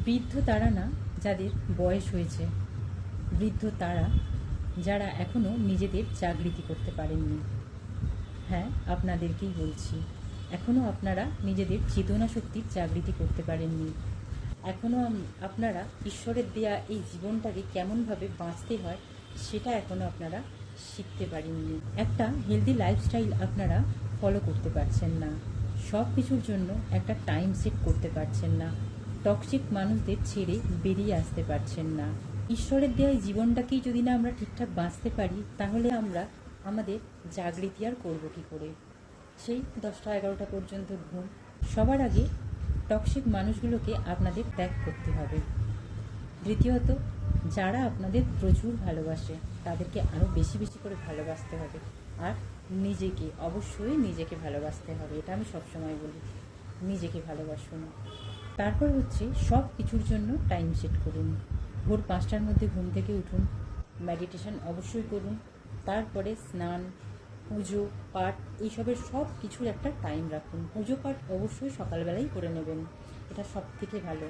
বৃদ্ধ তারা না যাদের বয়স হয়েছে, বৃদ্ধ তারা যারা এখনও নিজেদের জাগৃতি করতে পারেননি। হ্যাঁ, আপনাদেরকেই বলছি, এখনও আপনারা নিজেদের চেতনা শক্তির জাগৃতি করতে পারেননি। এখনও আপনারা ঈশ্বরের দেয়া এই জীবনটাকে কেমনভাবে বাঁচতে হয় সেটা এখনও আপনারা শিখতে পারেননি। একটা হেলদি লাইফস্টাইল আপনারা ফলো করতে পারছেন না। সব কিছুর জন্য একটা টাইম সেট করতে পারছেন না। টক্সিক মানুষদের ছেড়ে বেরিয়ে আসতে পারছেন না। ঈশ্বরের দেওয়া এই জীবনটাকেই যদি না আমরা ঠিকঠাক বাঁচতে পারি, তাহলে আমরা আমাদের জাগৃতি আর করবো কী করে? সেই 10টা-11টা পর্যন্ত ঘুম। সবার আগে টক্সিক মানুষগুলোকে আপনাদের ত্যাগ করতে হবে। দ্বিতীয়ত, যারা আপনাদের প্রচুর ভালোবাসে তাদেরকে আরও বেশি বেশি করে ভালোবাসতে হবে। আর অবশ্যই নিজেকে ভালোবাসতে হবে। এটা আমি সবসময় বলি, নিজেকে ভালোবাসুন। তারপর হচ্ছে সব কিছুর জন্য টাইম সেট করুন। ভোর 5টার মধ্যে ঘুম থেকে উঠুন, মেডিটেশন অবশ্যই করুন, তারপরে স্নান, পুজো পাঠ, এইসবের সব কিছুর একটা টাইম রাখুন। পুজো পাঠ অবশ্যই সকালবেলাই করে নেবেন, এটা সব থেকে ভালো।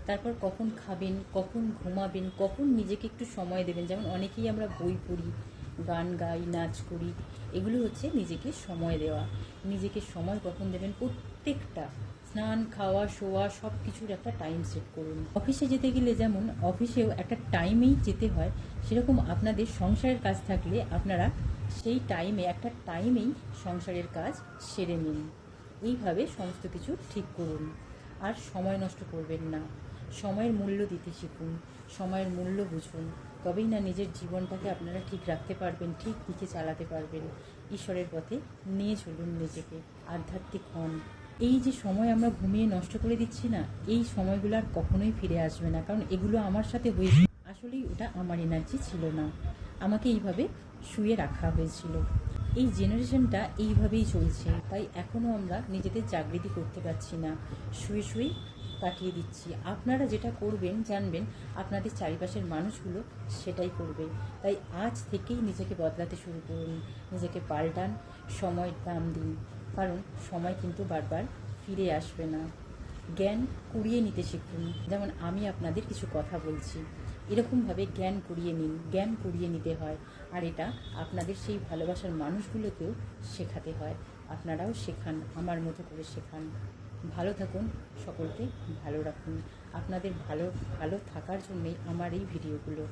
তারপর কখন খাবেন, কখন ঘুমাবেন, কখন নিজেকে একটু সময় দেবেন। যেমন অনেকেই আমরা বই পড়ি, গান গাই, নাচ করি, এগুলো হচ্ছে নিজেকে সময় দেওয়া। নিজেকে সময় কখন দেবেন, প্রত্যেকটা স্নান, খাওয়া, শোয়া সব কিছুর একটা টাইম সেট করুন। অফিসে যেতে গেলে যেমন অফিসেও একটা টাইমেই যেতে হয়, সেরকম আপনাদের সংসারের কাজ থাকলে আপনারা সেই একটা টাইমেই সংসারের কাজ সেরে নিন। এইভাবে সমস্ত কিছু ঠিক করুন। আর সময় নষ্ট করবেন না। সময়ের মূল্য দিতে শিখুন, সময়ের মূল্য বুঝুন। তবেই না নিজের জীবনটাকে আপনারা ঠিক রাখতে পারবেন, ঠিক দিকে চালাতে পারবেন। ঈশ্বরের পথে নিয়ে চলুন নিজেকে, আধ্যাত্মিক হন। এই যে সময় আমরা ঘুমিয়ে নষ্ট করে দিচ্ছি না, এই সময়গুলো আর কখনোই ফিরে আসবে না। কারণ এগুলো আমার সাথে হয়েছিল, আসলেই ওটা আমার এনার্জি ছিল না, আমাকে এইভাবে শুয়ে রাখা হয়েছিল। এই জেনারেশনটা এইভাবেই চলছে, তাই এখনও আমরা নিজেদের জাগৃতি করতে পারছি না, শুয়ে শুয়েই কাটিয়ে দিচ্ছি। আপনারা যেটা করবেন জানবেন, আপনাদের চারিপাশের মানুষগুলো সেটাই করবে। তাই আজ থেকেই নিজেকে বদলাতে শুরু করুন, নিজেকে পাল্টান, সময়ের দাম দিন। কারণ সময় কিন্তু বারবার ফিরে আসবে না। জ্ঞান কুড়িয়ে নিতে শিখুন। যেমন আমি আপনাদের কিছু কথা বলছি, এরকমভাবে জ্ঞান কুড়িয়ে নিন। জ্ঞান কুড়িয়ে নিতে হয়, আর এটা আপনাদের সেই ভালোবাসার মানুষগুলোকেও শেখাতে হয়। আপনারাও শেখান, আমার মতো করে শেখান। ভালো থাকুন, সকলকে ভালো রাখুন। আপনাদের ভালো থাকার জন্যেই আমার এই ভিডিওগুলো।